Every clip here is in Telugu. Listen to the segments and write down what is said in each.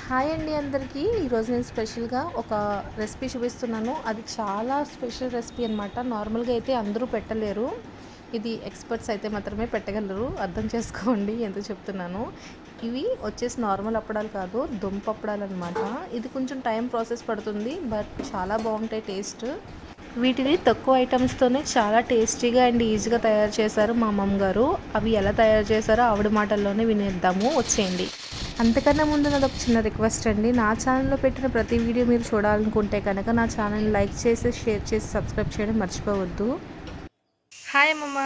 హాయ్ అండి అందరికీ. ఈరోజు నేను స్పెషల్గా ఒక రెసిపీ చూపిస్తున్నాను. అది చాలా స్పెషల్ రెసిపీ అనమాట. నార్మల్గా అయితే అందరూ పెట్టలేరు, ఇది ఎక్స్పర్ట్స్ అయితే మాత్రమే పెట్టగలరు. అర్థం చేసుకోండి ఎందుకు చెప్తున్నాను. ఇవి వచ్చేసి నార్మల్ అప్పడాలు కాదు, దుంప అప్పడాలు అనమాట. ఇది కొంచెం టైం ప్రాసెస్ పడుతుంది, బట్ చాలా బాగుంటాయి టేస్ట్. వీటిని తక్కువ ఐటమ్స్తోనే చాలా టేస్టీగా అండ్ ఈజీగా తయారు చేశారు మా అమ్మమ్మ గారు. అవి ఎలా తయారు చేశారో ఆవిడ మాటల్లోనే వినేద్దాము, వచ్చేయండి. అంతకన్నా ముందు నాది ఒక చిన్న రిక్వెస్ట్ అండి. నా ఛానల్లో పెట్టిన ప్రతి వీడియో మీరు చూడాలనుకుంటే కనుక నా ఛానల్ని లైక్ చేసి, షేర్ చేసి, సబ్స్క్రైబ్ చేయడం మర్చిపోవద్దు. హాయ్ అమ్మమ్మ,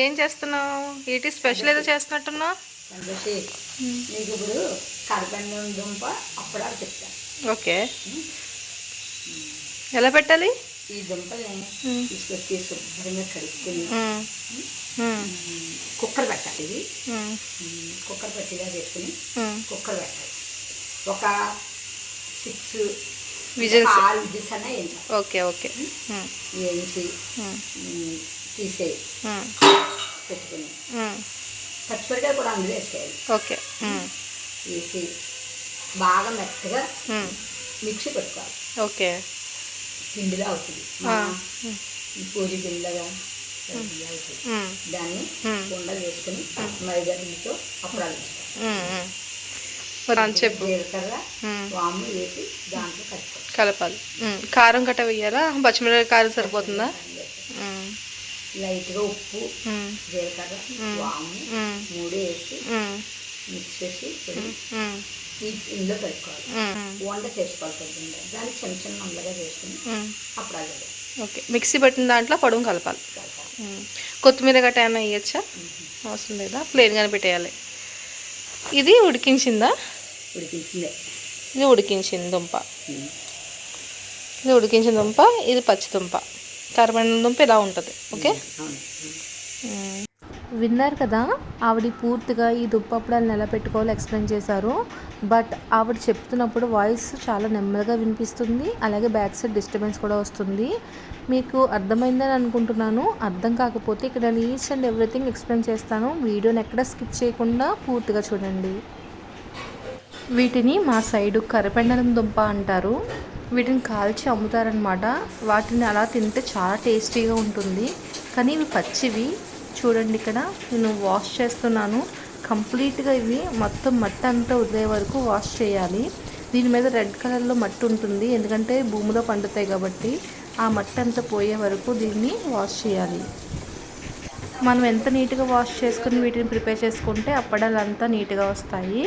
ఏం చేస్తున్నావు? ఏంటి స్పెషల్ ఏదో చేస్తున్నట్టున్నావు? ఓకే, ఎలా పెట్టాలి? ఈ దుంపల్ని తీసుకొచ్చి శుభ్రంగా కడుక్కొని కుక్కర్ పెట్టాలి. ఇది కుక్కర్ పట్టిగా వేసుకుని కుక్కర్ పెట్టాలి. ఒక 6 విజిల్స్, 6 విజిల్స్ అన్నా వేయించాలి. ఓకే ఓకే, వేయించి తీసేయి పెట్టుకుని పచ్చిమిరకాయ కూడా అందులో వేసేయాలి. ఓకే, వేసి బాగా మెత్తగా మిక్సీ పెట్టుకోవాలి. ఓకే, పిండిలా అవుతుంది, పూరి పిండిలాగా అవుతుంది. దాన్ని కుండలు వేసుకుని మైదా పిండితో అప్పడాలు వేస్తాం. జీలకర్ర వాము వేసి దాంట్లో కలపాలి. కారం కట్ట వేయాలా? పచ్చిమిరపకాయ కారం సరిపోతుందా? లైట్గా ఉప్పు, జీలకర్ర, వాము 3 వేసి మిక్స్ చేసి ఇందులో పెట్టుకోవాలి. వంట చేసుకోవాలి. దాన్ని చిన్న చిన్న ఉండగా వేసుకుని అప్పడాలు. ఓకే, మిక్సీ పెట్టిన దాంట్లో పొడుము కలపాలి. కొత్తిమీర గట్ట ఏమైనా వేయచ్చా? అవసరం లేదా, ప్లెయిన్గానే పెట్టేయాలి. ఇది ఉడికించిందా? ఉడికించిందే. ఇది ఉడికించింది దుంప. ఇది ఉడికించిన దుంప, ఇది పచ్చి దుంప. కరమైన దుంప ఇలా ఉంటుంది. ఓకే, విన్నారు కదా, ఆవిడ పూర్తిగా ఈ దుప్పప్పుడాలను ఎలా పెట్టుకోవాలో ఎక్స్ప్లెయిన్ చేశారు. బట్ ఆవిడ చెప్తున్నప్పుడు వాయిస్ చాలా నెమ్మదిగా వినిపిస్తుంది, అలాగే బ్యాక్ సైడ్ డిస్టర్బెన్స్ కూడా వస్తుంది. మీకు అర్థమైందని అనుకుంటున్నాను. అర్థం కాకపోతే ఇక్కడ నేను ఈచ్ అండ్ ఎవ్రీథింగ్ ఎక్స్ప్లెయిన్ చేస్తాను. వీడియోని ఎక్కడ స్కిప్ చేయకుండా పూర్తిగా చూడండి. వీటిని మా సైడు కరపెండలం దుంప అంటారు. వీటిని కాల్చి అమ్ముతారనమాట. వాటిని అలా తింటే చాలా టేస్టీగా ఉంటుంది, కానీ ఇవి పచ్చివి. చూడండి, ఇక్కడ నేను వాష్ చేస్తున్నాను. కంప్లీట్గా ఇవి మొత్తం మట్టి అంతా వదిలే వరకు వాష్ చేయాలి. దీని మీద రెడ్ కలర్లో మట్టి ఉంటుంది, ఎందుకంటే భూమిలో పండుతాయి కాబట్టి. ఆ మట్టి అంతా పోయే వరకు దీన్ని వాష్ చేయాలి. మనం ఎంత నీట్గా వాష్ చేసుకుని వీటిని ప్రిపేర్ చేసుకుంటే అప్పడాలంతా నీట్గా వస్తాయి,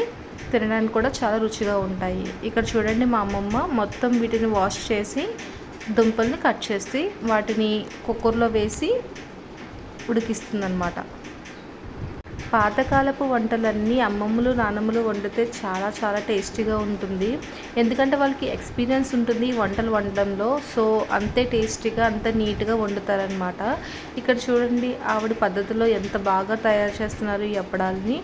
తినడానికి కూడా చాలా రుచిగా ఉంటాయి. ఇక్కడ చూడండి, మా అమ్మమ్మ మొత్తం వీటిని వాష్ చేసి దుంపల్ని కట్ చేసి వాటిని కుక్కర్లో వేసి ఉడికిస్తుందన్నమాట. పాతకాలపు వంటలన్నీ అమ్మమ్మలు నాన్నమ్మలు వండితే చాలా చాలా టేస్టీగా ఉంటుంది, ఎందుకంటే వాళ్ళకి ఎక్స్పీరియన్స్ ఉంటుంది ఈ వంటలు వండడంలో. సో అంతే టేస్టీగా, అంత నీట్గా వండుతారనమాట. ఇక్కడ చూడండి, ఆవిడ పద్ధతిలో ఎంత బాగా తయారు చేస్తున్నారు ఈ అప్పడాలని.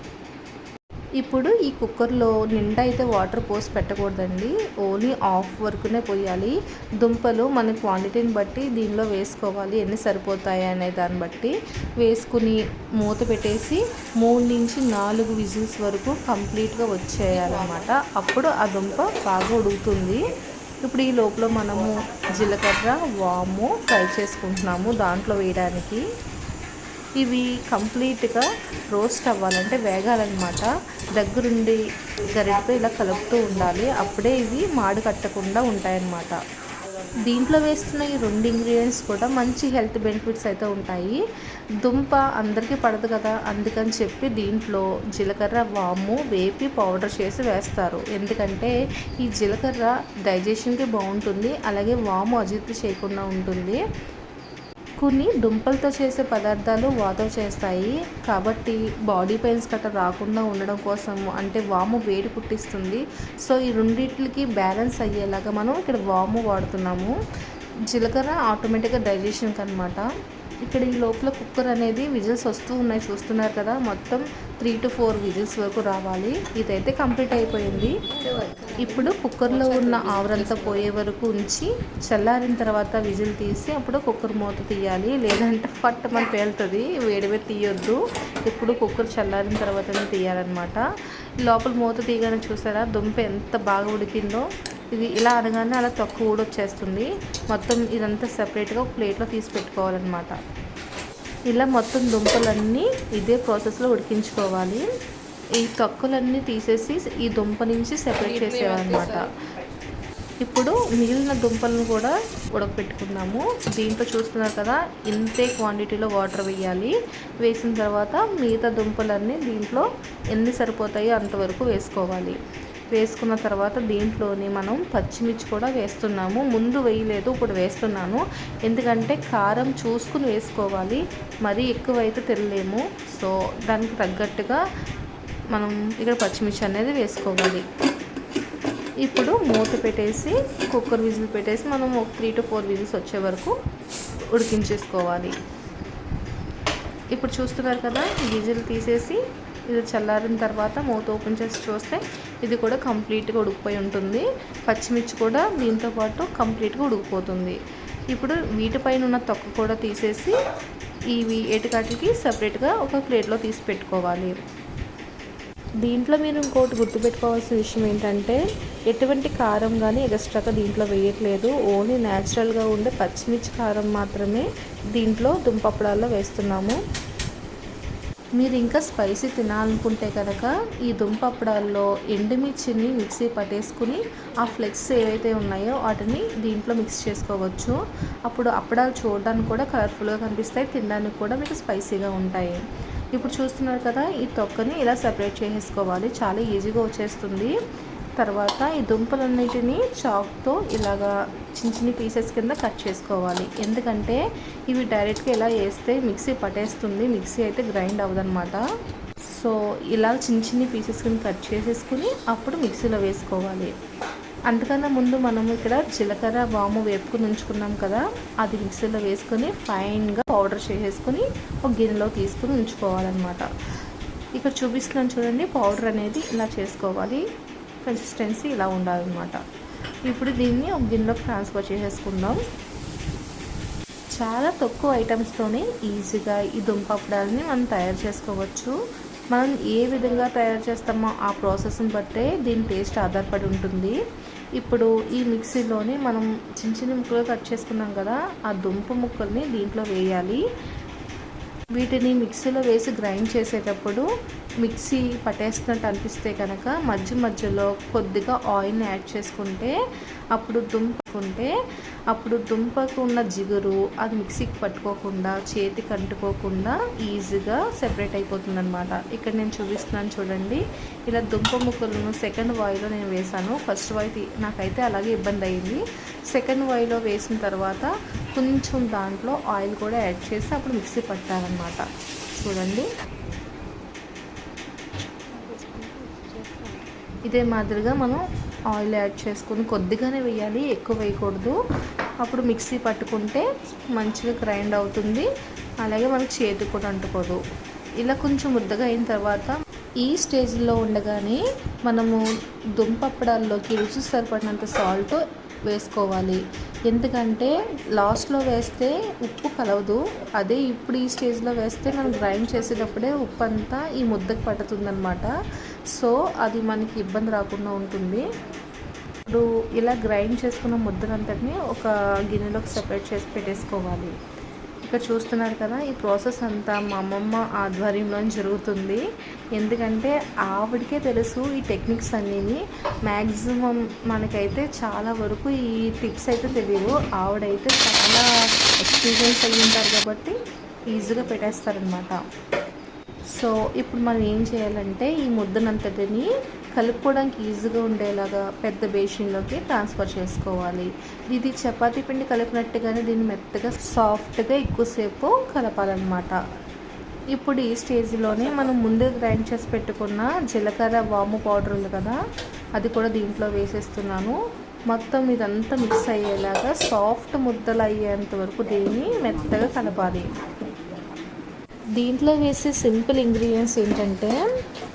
ఇప్పుడు ఈ కుక్కర్లో నిండా అయితే వాటర్ పోసి పెట్టకూడదండి, ఓన్లీ ఆఫ్ వరకునే పోయాలి. దుంపలు మన క్వాంటిటీని బట్టి దీనిలో వేసుకోవాలి, ఎన్ని సరిపోతాయి అనే దాన్ని బట్టి వేసుకుని మూత పెట్టేసి 3 నుంచి 4 విజిల్స్ వరకు కంప్లీట్గా వచ్చేయాలన్నమాట. అప్పుడు ఆ దుంప బాగా ఉడుకుతుంది. ఇప్పుడు ఈ లోపల మనము జీలకర్ర వాము ఫ్రై చేసుకుంటున్నాము దాంట్లో వేయడానికి. ఇవి కంప్లీట్గా రోస్ట్ అవ్వాలంటే వేగాలన్నమాట. దగ్గరుండి గరిటతో ఇలా కలుపుతూ ఉండాలి, అప్పుడే ఇవి మాడు కట్టకుండా ఉంటాయన్నమాట. దీంట్లో వేస్తున్న ఈ 2 ఇంగ్రీడియంట్స్ కూడా మంచి హెల్త్ బెనిఫిట్స్ అయితే ఉంటాయి. దుంప అందరికీ పడదు కదా, అందుకని చెప్పి దీంట్లో జీలకర్ర వాము వేపి పౌడర్ చేసి వేస్తారు. ఎందుకంటే ఈ జీలకర్ర డైజెషన్కి బాగుంటుంది, అలాగే వాము అజీర్తి చేయకుండా ఉంటుంది. కొన్ని దుంపలతో చేసే పదార్థాలు వాతో చేస్తాయి, కాబట్టి బాడీ పెయిన్స్ గట్రా రాకుండా ఉండడం కోసం, అంటే వాము వేడి పుట్టిస్తుంది. సో ఈ రెండింటికి బ్యాలెన్స్ అయ్యేలాగా మనం ఇక్కడ వాము వాడుతున్నాము. జీలకర్ర ఆటోమేటిక్గా డైజెషన్కి అనమాట. ఇక్కడ ఈ లోపల కుక్కర్ అనేది విజిల్స్ వస్తూ ఉన్నాయి, చూస్తున్నారు కదా. మొత్తం 3 to 4 విజిల్స్ వరకు రావాలి. ఇదైతే కంప్లీట్ అయిపోయింది. ఇప్పుడు కుక్కర్లో ఉన్న ఆవిరంతా పోయే వరకు ఉంచి చల్లారిన తర్వాత విజిల్ తీసి అప్పుడు కుక్కర్ మూత తీయాలి. లేదంటే ఫట్ మన పేలుతుంది. వేడివే తీయొద్దు. ఇప్పుడు కుక్కర్ చల్లారిన తర్వాతనే తీయాలన్నమాట. లోపల మూత తీయగానే చూసారా దుంప ఎంత బాగా ఉడికిందో. ఇది ఇలా అనగానే అలా తొక్క ఊడొచ్చేస్తుంది. మొత్తం ఇదంతా సెపరేట్గా ఒక ప్లేట్లో తీసి పెట్టుకోవాలన్నమాట. ఇలా మొత్తం దుంపలన్నీ ఇదే ప్రాసెస్లో ఉడికించుకోవాలి. ఈ తొక్కలన్నీ తీసేసి ఈ దుంప నుంచి సెపరేట్ చేసేయాలన్నమాట. ఇప్పుడు మిగిలిన దుంపలను కూడా ఉడకపెట్టుకున్నాము. దీంట్లో చూస్తున్నారు కదా ఇంతే క్వాంటిటీలో వాటర్ వేయాలి. వేసిన తర్వాత మిగతా దుంపలన్నీ దీంట్లో ఎన్ని సరిపోతాయో అంతవరకు వేసుకోవాలి. వేసుకున్న తర్వాత దీంట్లోని మనం పచ్చిమిర్చి కూడా వేస్తున్నాము. ముందు వేయలేదు, ఇప్పుడు వేస్తున్నాను. ఎందుకంటే కారం చూసుకుని వేసుకోవాలి. మరీ ఎక్కువైతే తినలేము. సో దానికి తగ్గట్టుగా మనం ఇక్కడ పచ్చిమిర్చి అనేది వేసుకోవాలి. ఇప్పుడు మూత పెట్టేసి కుక్కర్ విజిల్ పెట్టేసి మనం ఒక 3 to 4 విజిల్స్ వచ్చే వరకు ఉడికించేసుకోవాలి. ఇప్పుడు చూస్తున్నారు కదా విజిల్ తీసేసి ఇది చల్లారిన తర్వాత మూత ఓపెన్ చేసి చూస్తే ఇది కూడా కంప్లీట్గా ఉడికిపోయి ఉంటుంది. పచ్చిమిర్చి కూడా దీంతో పాటు కంప్లీట్గా ఉడికిపోతుంది. ఇప్పుడు వీటిపైన ఉన్న తొక్క కూడా తీసేసి ఇవి ఏటికాటికి సపరేట్గా ఒక ప్లేట్లో తీసి పెట్టుకోవాలి. దీంట్లో మీరు ఇంకోటి గుర్తుపెట్టుకోవాల్సిన విషయం ఏంటంటే ఎటువంటి కారం కానీ ఎక్స్ట్రాగా దీంట్లో వేయట్లేదు. ఓన్లీ న్యాచురల్గా ఉండే పచ్చిమిర్చి కారం మాత్రమే దీంట్లో దుంపప్పడాల్లో వేస్తున్నాము. మీరు ఇంకా స్పైసీ తినాలనుకుంటే కనుక ఈ దుంపప్పడాల్లో ఎండుమిర్చిని మిక్సీ పట్టేసుకుని ఆ ఫ్లెక్స్ ఏవైతే ఉన్నాయో వాటిని దీంట్లో మిక్స్ చేసుకోవచ్చు. అప్పుడు అప్పడాలు చూడడానికి కూడా కలర్ఫుల్గా కనిపిస్తాయి, తినడానికి కూడా మీకు స్పైసీగా ఉంటాయి. ఇప్పుడు చూస్తున్నారు కదా ఈ తొక్కని ఇలా సెపరేట్ చేసేసుకోవాలి. చాలా ఈజీగా వచ్చేస్తుంది. తర్వాత ఈ దుంపలన్నిటిని చాక్తో ఇలాగా చిన్న చిన్న పీసెస్ కింద కట్ చేసుకోవాలి. ఎందుకంటే ఇవి డైరెక్ట్గా ఇలా వేస్తే మిక్సీ పట్టేస్తుంది. మిక్సీ అయితే గ్రైండ్ అవ్వదన్నమాట. సో ఇలా చిన్న చిన్న పీసెస్ కింద కట్ చేసేసుకుని అప్పుడు మిక్సీలో వేసుకోవాలి. అంతకన్నా ముందు మనం ఇక్కడ జీలకర్ర వాము వేపుకుని ఉంచుకున్నాం కదా, అది మిక్సీలో వేసుకొని ఫైన్గా పౌడర్ చేసేసుకొని ఒక గిన్నెలో తీసుకుని ఉంచుకోవాలన్నమాట. ఇక్కడ చూపిస్తున్నాను చూడండి, పౌడర్ అనేది ఇలా చేసుకోవాలి. కన్సిస్టెన్సీ ఇలా ఉండాలన్నమాట. ఇప్పుడు దీన్ని ఒక గిన్నెలోకి ట్రాన్స్ఫర్ చేసేసుకుందాం. చాలా తక్కువ ఐటమ్స్తోనే ఈజీగా ఈ దుంపప్పడాలని మనం తయారు చేసుకోవచ్చు. మనం ఏ విధంగా తయారు చేస్తామో ఆ ప్రాసెస్ని బట్టే దీని టేస్ట్ ఆధారపడి ఉంటుంది. ఇప్పుడు ఈ మిక్సీలోని మనం చిన్న చిన్న ముక్కలు కట్ చేసుకున్నాం కదా, ఆ దుంప ముక్కల్ని దీంట్లో వేయాలి. వీటిని మిక్సీలో వేసి గ్రైండ్ చేసేటప్పుడు మిక్సీ పట్టేస్తున్నట్టు అనిపిస్తే కనుక మధ్య మధ్యలో కొద్దిగా ఆయిల్ని యాడ్ చేసుకుంటే అప్పుడు దుంపకు ఉన్న జిగురు అది మిక్సీకి పట్టుకోకుండా చేతికి అంటుకోకుండా ఈజీగా సెపరేట్ అయిపోతుంది అనమాట. ఇక్కడ నేను చూపిస్తున్నాను చూడండి. ఇలా దుంప ముక్కలను సెకండ్ వాయిలో నేను వేసాను. ఫస్ట్ వాయి నాకైతే అలాగే ఇబ్బంది అయింది. సెకండ్ వాయిలో వేసిన తర్వాత కొంచెం దాంట్లో ఆయిల్ కూడా యాడ్ చేసి అప్పుడు మిక్సీ పట్టాలన్నమాట. చూడండి, ఇదే మాదిరిగా మనం ఆయిల్ యాడ్ చేసుకొని కొద్దిగానే వేయాలి, ఎక్కువ వేయకూడదు. అప్పుడు మిక్సీ పట్టుకుంటే మంచిగా గ్రైండ్ అవుతుంది. అలాగే మనకి చేతి కూడా అంటుకోదు. ఇలా కొంచెం ముద్దగా అయిన తర్వాత ఈ స్టేజ్లో ఉండగానే మనము దుంపప్పడాల్లోకి రుచి సరిపడినంత సాల్ట్ వేసుకోవాలి. ఎందుకంటే లాస్ట్లో వేస్తే ఉప్పు కలవదు. అదే ఇప్పుడు ఈ స్టేజ్లో వేస్తే మనం గ్రైండ్ చేసేటప్పుడే ఉప్పు అంతా ఈ ముద్దకు పడుతుందన్నమాట. సో అది మనకి ఇబ్బంది రాకుండా ఉంటుంది. ఇప్పుడు ఇలా గ్రైండ్ చేసుకున్న ముద్దనంతటిని ఒక గిన్నెలోకి సెపరేట్ చేసి పెట్టేసుకోవాలి. ఇక్కడ చూస్తున్నారు కదా, ఈ ప్రాసెస్ అంతా మా అమ్మమ్మ ఆధ్వర్యంలో జరుగుతుంది. ఎందుకంటే ఆవిడకే తెలుసు ఈ టెక్నిక్స్ అన్నీ. మ్యాక్సిమం మనకైతే చాలా వరకు ఈ టిప్స్ అయితే తెలియదు. ఆవిడైతే చాలా ఎక్స్పీరియన్స్ అయ్యి ఉంటారు కాబట్టి ఈజీగా పెట్టేస్తారనమాట. సో ఇప్పుడు మనం ఏం చేయాలంటే ఈ ముద్దనంతటిని కలుపుకోవడానికి ఈజీగా ఉండేలాగా పెద్ద బేషన్లోకి ట్రాన్స్ఫర్ చేసుకోవాలి. ఇది చపాతీ పిండి కలిపినట్టుగానే దీన్ని మెత్తగా సాఫ్ట్గా ఎక్కువసేపు కలపాలన్నమాట. ఇప్పుడు ఈ స్టేజ్లోనే మనం ముందే గ్రైండ్ చేసి పెట్టుకున్న జీలకర్ర వాము పౌడర్ ఉంది కదా, అది కూడా దీంట్లో వేసేస్తున్నాను. మొత్తం ఇదంతా మిక్స్ అయ్యేలాగా సాఫ్ట్ ముద్దలు అయ్యేంత వరకు దీన్ని మెత్తగా కలపాలి. దీంట్లో వేసే సింపుల్ ఇంగ్రీడియంట్స్ ఏంటంటే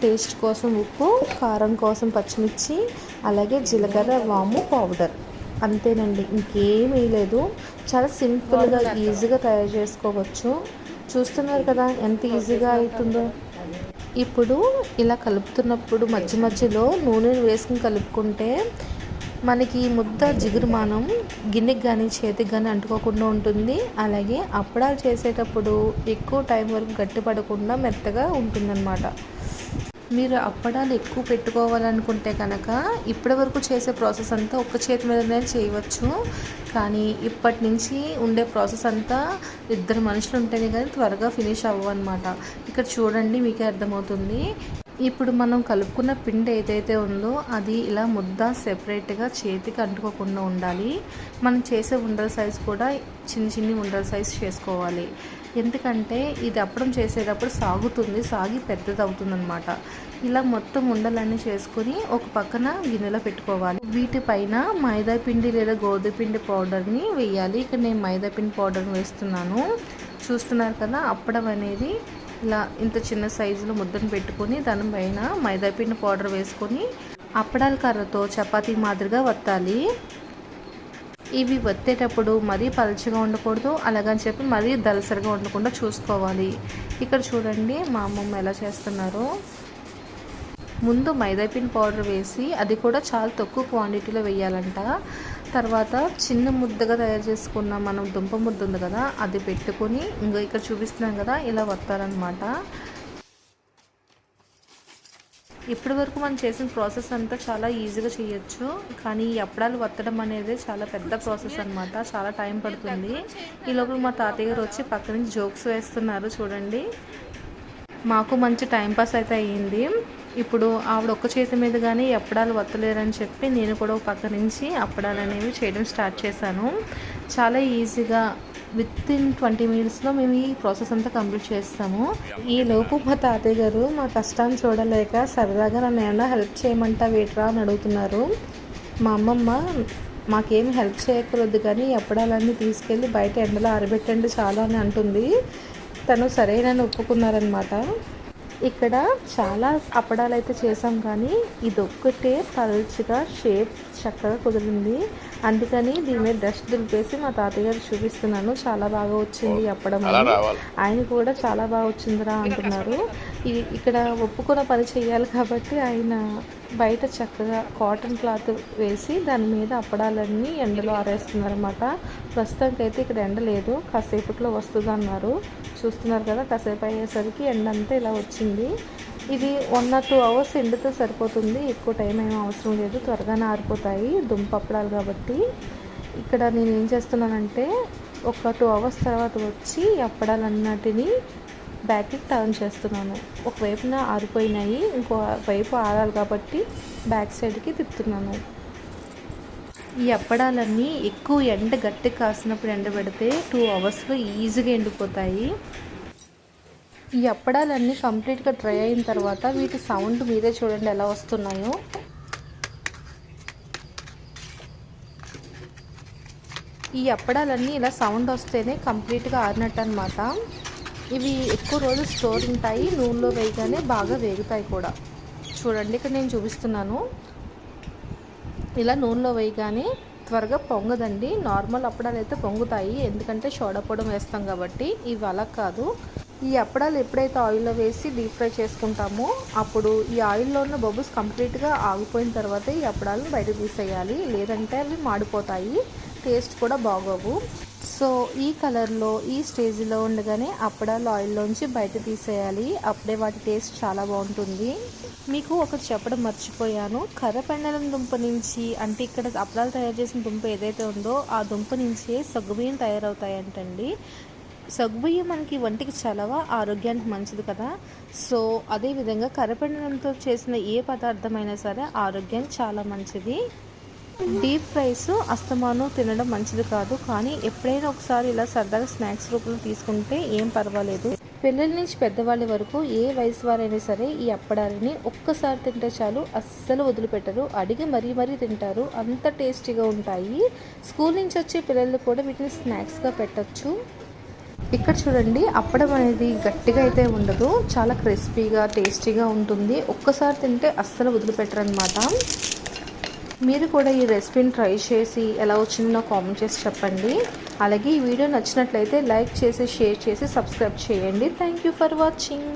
టేస్ట్ కోసం ఉప్పు, కారం కోసం పచ్చిమిర్చి, అలాగే జీలకర్ర వాము పౌడర్, అంతేనండి, ఇంకేమీ లేదు. చాలా సింపుల్గా ఈజీగా తయారు చేసుకోవచ్చు. చూస్తున్నారు కదా ఎంత ఈజీగా అవుతుందో. ఇప్పుడు ఇలా కలుపుతున్నప్పుడు మధ్య మధ్యలో నూనె వేసుకుని కలుపుకుంటే మనకి ముద్ద జిగురుమానం గిన్నెకి కానీ చేతికి కానీ అంటుకోకుండా ఉంటుంది. అలాగే అప్పడాలు చేసేటప్పుడు ఎక్కువ టైం వరకు గట్టిపడకుండా మెత్తగా ఉంటుందన్నమాట. మీరు అప్పడాలు ఎక్కువ పెట్టుకోవాలనుకుంటే కనుక ఇప్పటి వరకు చేసే ప్రాసెస్ అంతా ఒక్క చేతి మీదనే చేయవచ్చు. కానీ ఇప్పటి నుంచి ఉండే ప్రాసెస్ అంతా 2 మనుషులు ఉంటేనే కానీ త్వరగా ఫినిష్ అవ్వన్నమాట. ఇక్కడ చూడండి మీకే అర్థమవుతుంది. ఇప్పుడు మనం కలుపుకున్న పిండి ఏదైతే ఉందో అది ఇలా ముద్ద సెపరేట్గా చేతికి అంటుకోకుండా ఉండాలి. మనం చేసే ఉండల సైజు కూడా చిన్ని ఉండల సైజు చేసుకోవాలి. ఎందుకంటే ఇది అప్పడం చేసేటప్పుడు సాగి పెద్దది అవుతుందన్నమాట. ఇలా మొత్తం ఉండలన్నీ చేసుకుని ఒక పక్కన గిన్నెలో పెట్టుకోవాలి. వీటిపైన మైదా పిండి లేదా గోధుమ పిండి పౌడర్ని వేయాలి. ఇక్కడ నేను మైదా పిండి పౌడర్ని వేస్తున్నాను. చూస్తున్నారు కదా, అప్పడం అనేది ఇలా ఇంత చిన్న సైజులో ముద్దను పెట్టుకొని దానిపైన మైదాపిండి పౌడర్ వేసుకొని అప్పడాల కర్రతో చపాతీ మాదిరిగా వత్తాలి. ఇవి వత్తేటప్పుడు మరీ పలుచగా ఉండకూడదు, అలాగని చెప్పి మరీ దలసరిగా ఉండకుండా చూసుకోవాలి. ఇక్కడ చూడండి మా అమ్మమ్మ ఎలా చేస్తున్నారో. ముందు మైదాపిండి పౌడర్ వేసి అది కూడా చాలా తక్కువ క్వాంటిటీలో వేయాలంట. తర్వాత చిన్న ముద్దగా తయారు చేసుకున్న మనం దుంప ముద్ద ఉంది కదా, అది పెట్టుకొని ఇంకా ఇక్కడ చూపిస్తున్నాం కదా ఇలా వత్తారనమాట. ఇప్పటి వరకు మనం చేసిన ప్రాసెస్ అంతా చాలా ఈజీగా చేయొచ్చు. కానీ ఈ అప్పడాలు వత్తడం అనేది చాలా పెద్ద ప్రాసెస్ అనమాట. చాలా టైం పడుతుంది. ఈ లోపల మా తాతయ్య గారు వచ్చి పక్క నుంచి జోక్స్ వేస్తున్నారు చూడండి. మాకు మంచి టైంపాస్ అయితే అయ్యింది. ఇప్పుడు ఆవిడ ఒక్క చేతి మీద కానీ అప్పడాలు వత్తలేరని చెప్పి నేను కూడా ఒక పక్క నుంచి అప్పడాలు అనేవి చేయడం స్టార్ట్ చేశాను. చాలా ఈజీగా వితిన్ 20 మినిట్స్లో మేము ఈ ప్రాసెస్ అంతా కంప్లీట్ చేస్తాము. ఈ లోపు మా తాతయ్య గారు మా కష్టాన్ని చూడలేక సరదాగా నన్ను ఏమన్నా హెల్ప్ చేయమంటా వేట్రా అని అడుగుతున్నారు. మా అమ్మమ్మ మాకేమి హెల్ప్ చేయకూడదు కానీ అప్పడాలన్నీ తీసుకెళ్ళి బయట ఎండలో ఆరబెట్టండి చాలా అని అంటుంది. తను సరేనని ఒప్పుకున్నారనమాట. ఇక్కడ చాలా అప్పడాలు అయితే చేసాం కానీ ఇదొక్కటే పల్చగా షేప్ చక్కగా కుదిరింది. అందుకని దీని మీద డస్ట్ దులిపేసి మా తాతయ్య గారు చూపిస్తున్నాను. చాలా బాగా వచ్చింది అప్పడం. ఆయన కూడా చాలా బాగా వచ్చిందిరా అంటున్నారు. ఇక్కడ ఒప్పుకున్న పని చేయాలి కాబట్టి ఆయన బయట చక్కగా కాటన్ క్లాత్ వేసి దాని మీద అప్పడాలన్నీ ఎండలో ఆరేస్తున్నారన్నమాట. ప్రస్తుతానికి అయితే ఇక్కడ ఎండ లేదు, కాసేపట్లో వస్తుంది అన్నారు. చూస్తున్నారు కదా, కాసేపు అయ్యేసరికి ఎండ అంతా ఇలా వచ్చింది. ఇది 1 or 2 hours ఎండితే సరిపోతుంది. ఎక్కువ టైం ఏమీ అవసరం లేదు, త్వరగానే ఆరిపోతాయి దుంప అప్పడాలు కాబట్టి. ఇక్కడ నేను ఏం చేస్తున్నానంటే ఒక 2 hours తర్వాత వచ్చి అప్పడాలన్నిటినీ బ్యాక్కి టర్న్ చేస్తున్నాను. ఒకవైపున ఆరిపోయినాయి, ఇంకో వైపు ఆరాలి కాబట్టి బ్యాక్ సైడ్కి తిప్పుతున్నాను. ఈ అప్పడాలన్నీ ఎక్కువ ఎండ గట్టి కాసినప్పుడు ఎండబెడితే 2 hours ఈజీగా ఎండిపోతాయి. ఈ అప్పడాలన్నీ కంప్లీట్గా డ్రై అయిన తర్వాత వీటి సౌండ్ మీరే చూడండి ఎలా వస్తున్నాయో. ఈ అప్పడాలన్నీ ఇలా సౌండ్ వస్తేనే కంప్లీట్గా ఆరినట్టు అనమాట. ఇవి ఎక్కువ రోజులు స్టోర్ ఉంటాయి, నూనెలో వేయగానే బాగా వేగుతాయి కూడా. చూడండి ఇక్కడ నేను చూపిస్తున్నాను. ఇలా నూనెలో వేయగానే త్వరగా పొంగదండి. నార్మల్ అప్పడాలు అయితే పొంగుతాయి, ఎందుకంటే సోడా పొడి వేస్తాం కాబట్టి. ఇవి అలా కాదు. ఈ అప్పడాలు ఎప్పుడైతే ఆయిల్లో వేసి డీప్ ఫ్రై చేసుకుంటామో అప్పుడు ఈ ఆయిల్లో ఉన్న బబుల్స్ కంప్లీట్గా ఆగిపోయిన తర్వాత ఈ అప్పడాలను బయట తీసేయాలి, లేదంటే అవి మాడిపోతాయి, టేస్ట్ కూడా బాగోవు. సో ఈ కలర్లో ఈ స్టేజ్లో ఉండగానే అప్పడాలు ఆయిల్లోంచి బయట తీసేయాలి, అప్పుడే వాటి టేస్ట్ చాలా బాగుంటుంది. మీకు ఒకటి చెప్పడం మర్చిపోయాను. కర్రపెండలం దుంప నుంచి, అంటే ఇక్కడ అప్పడాలు తయారు చేసిన దుంప ఏదైతే ఉందో ఆ దుంప నుంచే సగ్గుబియ్యం తయారవుతాయంటండి. సగ్గుబియ్యం మనకి వంటికి చలవ, ఆరోగ్యానికి మంచిది కదా. సో అదేవిధంగా కర్రపెండలంతో చేసిన ఏ పదార్థమైనా సరే ఆరోగ్యానికి చాలా మంచిది. డీప్ ఫ్రైస్ అస్తమానం తినడం మంచిది కాదు, కానీ ఎప్పుడైనా ఒకసారి ఇలా సరదాగా స్నాక్స్ రూపంలో తీసుకుంటే ఏం పర్వాలేదు. పిల్లల నుంచి పెద్దవాళ్ళ వరకు ఏ వయసు వారైనా సరే ఈ అప్పడాలని ఒక్కసారి తింటే చాలు, అస్సలు వదిలిపెట్టరు, అడిగి మరీ తింటారు, అంత టేస్టీగా ఉంటాయి. స్కూల్ నుంచి వచ్చే పిల్లలు కూడా వీటిని స్నాక్స్గా పెట్టచ్చు. ఇక్కడ చూడండి, అప్పడం అనేది గట్టిగా అయితే ఉండదు, చాలా క్రిస్పీగా టేస్టీగా ఉంటుంది. ఒక్కసారి తింటే అస్సలు వదిలిపెట్టరు అనమాట. మీరు కూడా ఈ రెసిపీని ట్రై చేసి ఎలా వచ్చిందో నాకు కామెంట్ చేసి చెప్పండి. అలాగే ఈ వీడియో నచ్చినట్లయితే లైక్ చేసి, షేర్ చేసి, సబ్స్క్రైబ్ చేయండి. Thank you for watching.